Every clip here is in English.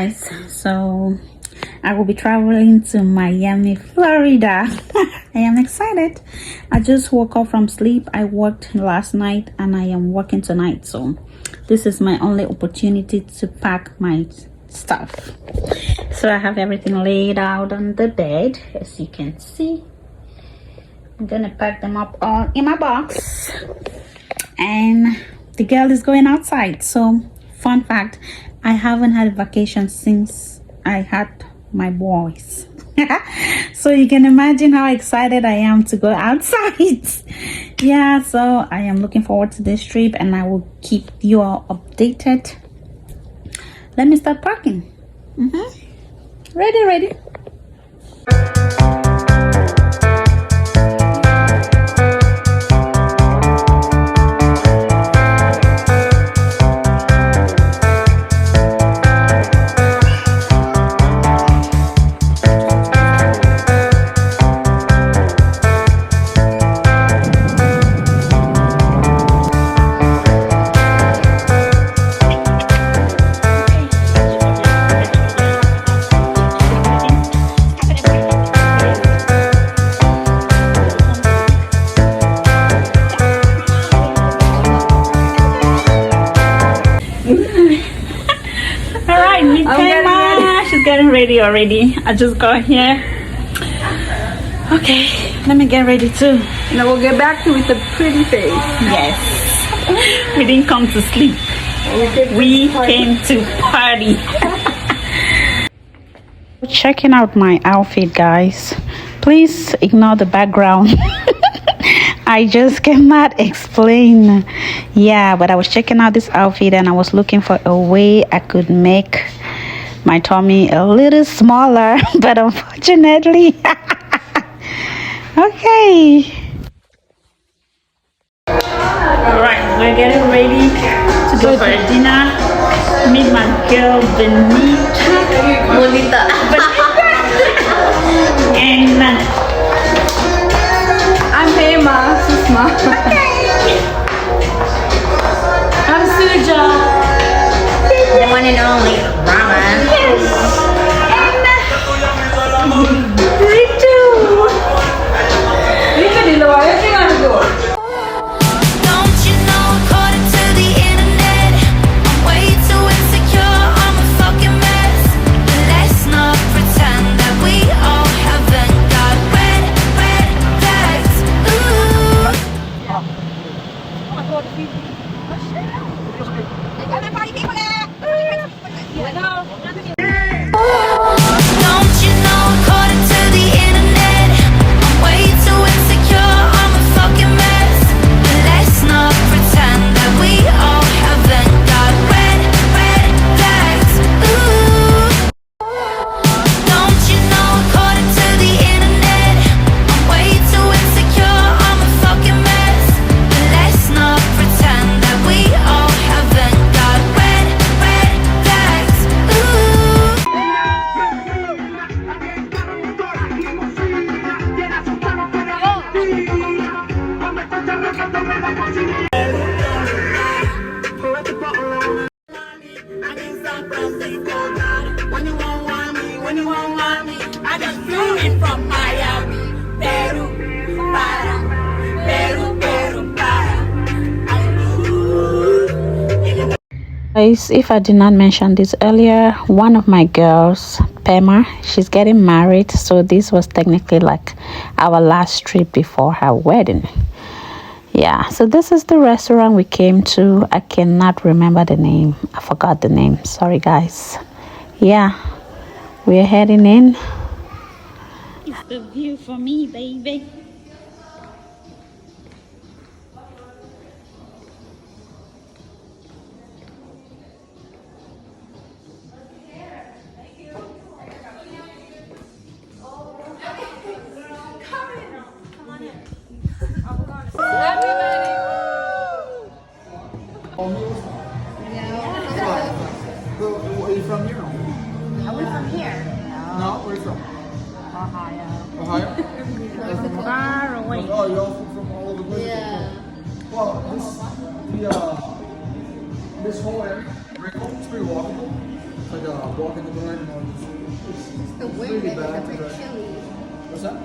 guys, so I will be traveling to Miami, Florida. I am excited. I just woke up from sleep. I worked last night and I am working tonight, so this is my only opportunity to pack my stuff. So I have everything laid out on the bed, as you can see. I'm gonna pack them up all in my box, and the girl is going outside. So fun fact, I haven't had a vacation since I had my boys. So you can imagine how excited I am to go outside. Yeah, so I am looking forward to this trip and I will keep you all updated. Let me start packing. Ready. She's getting ready already. I just got here. Okay, let me get ready too. And I will get back to you with a pretty face. Yes. We didn't come to sleep. We came to party. Checking out my outfit, guys. Please ignore the background. I just cannot explain. Yeah, but I was checking out this outfit and I was looking for a way I could make my tummy a little smaller, but unfortunately okay. All right, we're getting ready to go for dinner. Meet my girl Bonita. And I'm Hema, Susma. I'm Suja, the one and only Rama. Don't you know, according to the internet, I'm way too insecure, I'm a fucking mess. But let's not pretend that we all haven't got red flags. Ooh. Don't you know, according to the internet, I'm way too insecure, I'm a fucking mess. But let's not pretend that we all haven't got red flags. Ooh. Don't you know, according to the internet, I'm way too insecure, I'm a fucking mess. But let's not pretend that we all haven't got red flags. Ooh. I just flew in from Miami, Peru, para. Guys, if I did not mention this earlier, one of my girls, Pema, she's getting married, so this was technically like our last trip before her wedding. Yeah, so this is the restaurant we came to. I cannot remember the name. I forgot the name. Sorry, guys. Yeah, we're heading in. It's the view for me, baby. Are you from here? Are we from here? No, where are you from? Ohio? Far away. Oh, you're all from all over the place? Yeah. Well, this whole area, Rickle, it's pretty walkable. It's like walking the blind and all this. The wind makes it a bit chilly. What's that?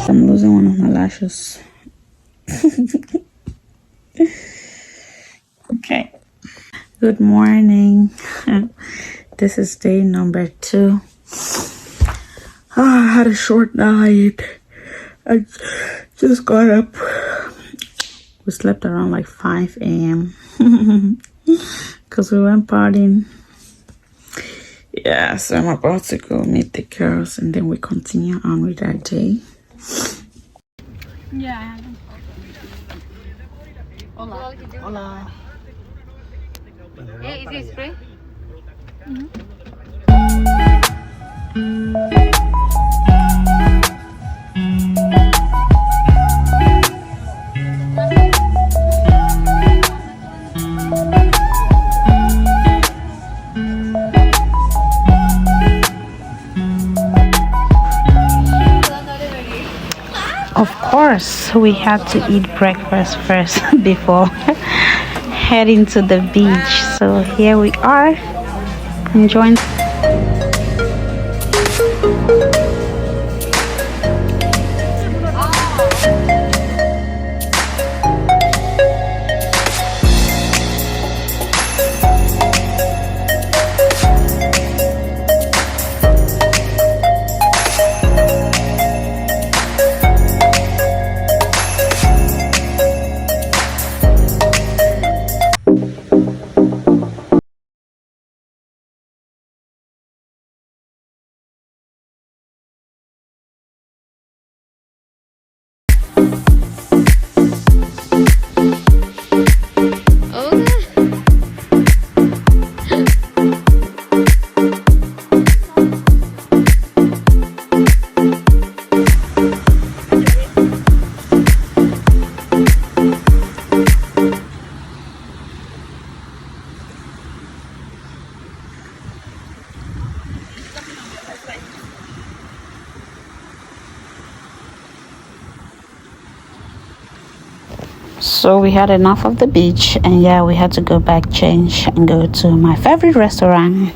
I'm losing one of my lashes. Okay. Good morning. This is day number 2. I had a short night. I just got up. We slept around like 5 a.m. because we went partying. Yeah, so I'm about to go meet the girls and then we continue on with our day. Yeah. Hola. Hola. Hey, is this free? Of course, we had to eat breakfast first before heading to the beach. So here we are, enjoying. So we had enough of the beach and yeah, we had to go back, change and go to my favorite restaurant.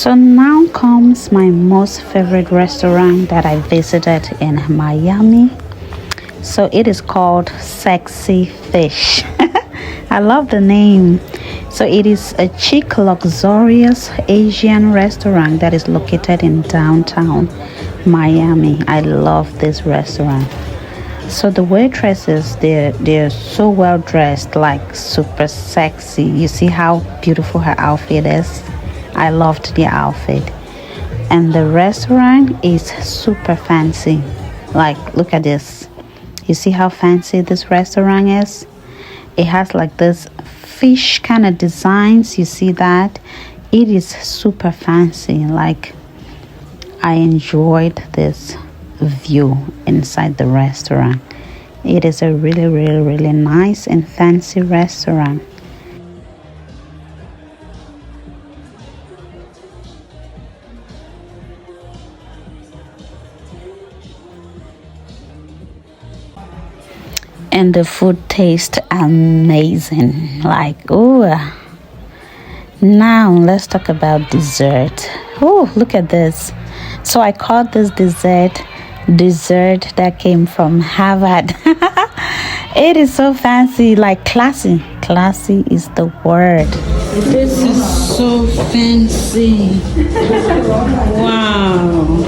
So now comes my most favorite restaurant that I visited in Miami. So it is called Sexy Fish. I love the name. So it is a chic, luxurious Asian restaurant that is located in downtown Miami. I love this restaurant. So the waitresses, they're so well dressed, like super sexy. You see how beautiful her outfit is? I loved the outfit. And the restaurant is super fancy. Like, look at this. You see how fancy this restaurant is? It has like this fish kind of designs. You see that? It is super fancy. Like, I enjoyed this view inside the restaurant. It is a really, really, really nice and fancy restaurant. And the food tastes amazing. Like, oh. Now let's talk about dessert. Oh, look at this. So I called this dessert that came from Harvard. It is so fancy, like classy. Classy is the word. This is so fancy. Wow.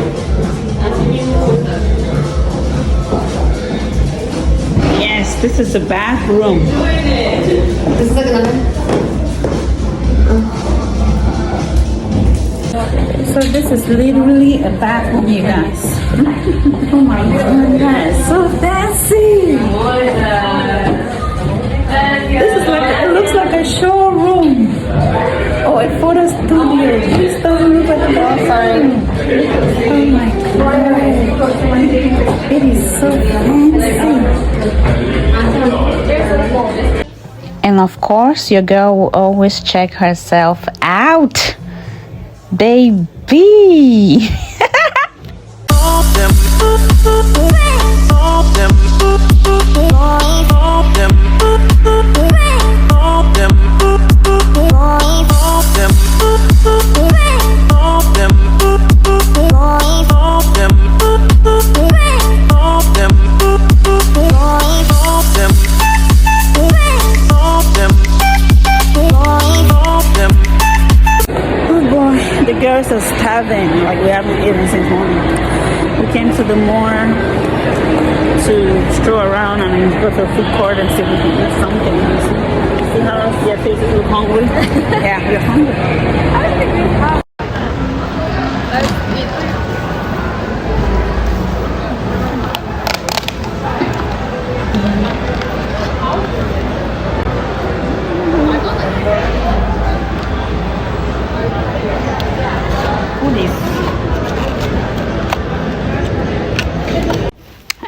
Yes, this is a bathroom. This is like another. So this is literally a bathroom, you guys. Oh my god, guys, so fancy. This is like, it looks like a showroom. Oh, a photo studio. This doesn't look like a bathroom. Oh my god. It is so fancy. And of course, your girl will always check herself out. Baby. Girls are starving, like we haven't eaten since morning. We came to the mall to stroll around and go to a food court and see if we can eat something. See how your faces look hungry? Yeah, we're hungry.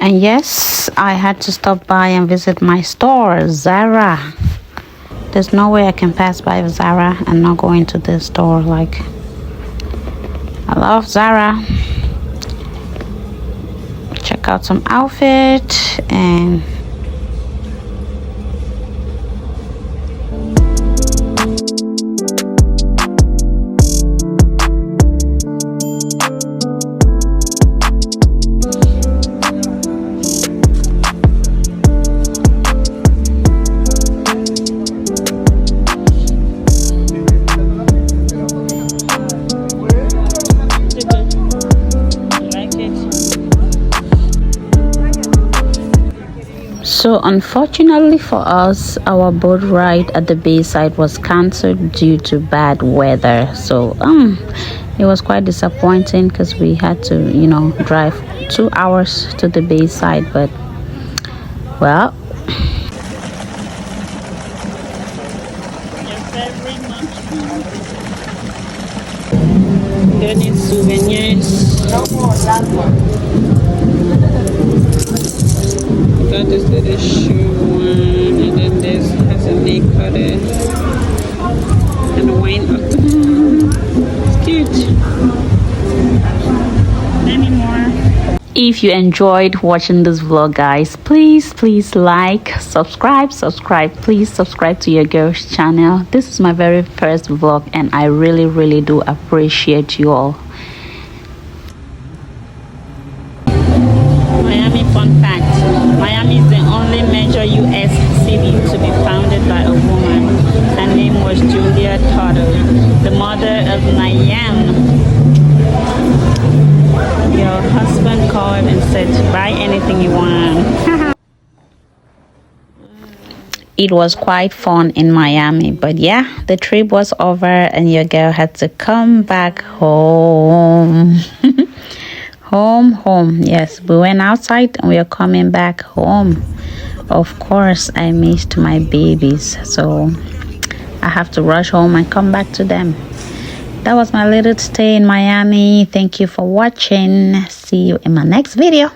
And yes, I had to stop by and visit my store, Zara. There's no way I can pass by Zara and not go into this store. Like, I love Zara. Check out some outfit and so unfortunately for us, our boat ride at the bayside was cancelled due to bad weather. So it was quite disappointing because we had to, you know, drive 2 hours to the bayside. But well, they need souvenirs. No more, last one. Got this little shoe one, and then this has a nail cutter and a wine. It's cute. Any more? If you enjoyed watching this vlog, guys, please like, subscribe, please subscribe to your girl's channel. This is my very first vlog and I really do appreciate you all. Miami fun fact: Miami is the only major US city to be founded by a woman. Her name was Julia Tuttle, the mother of Nayam. Your husband called and said, buy anything you want. It was quite fun in Miami, but yeah, the trip was over and your girl had to come back home. home. Yes, we went outside and we are coming back home. Of course, I missed my babies, so I have to rush home and come back to them. That was my little stay in Miami. Thank you for watching. See you in my next video.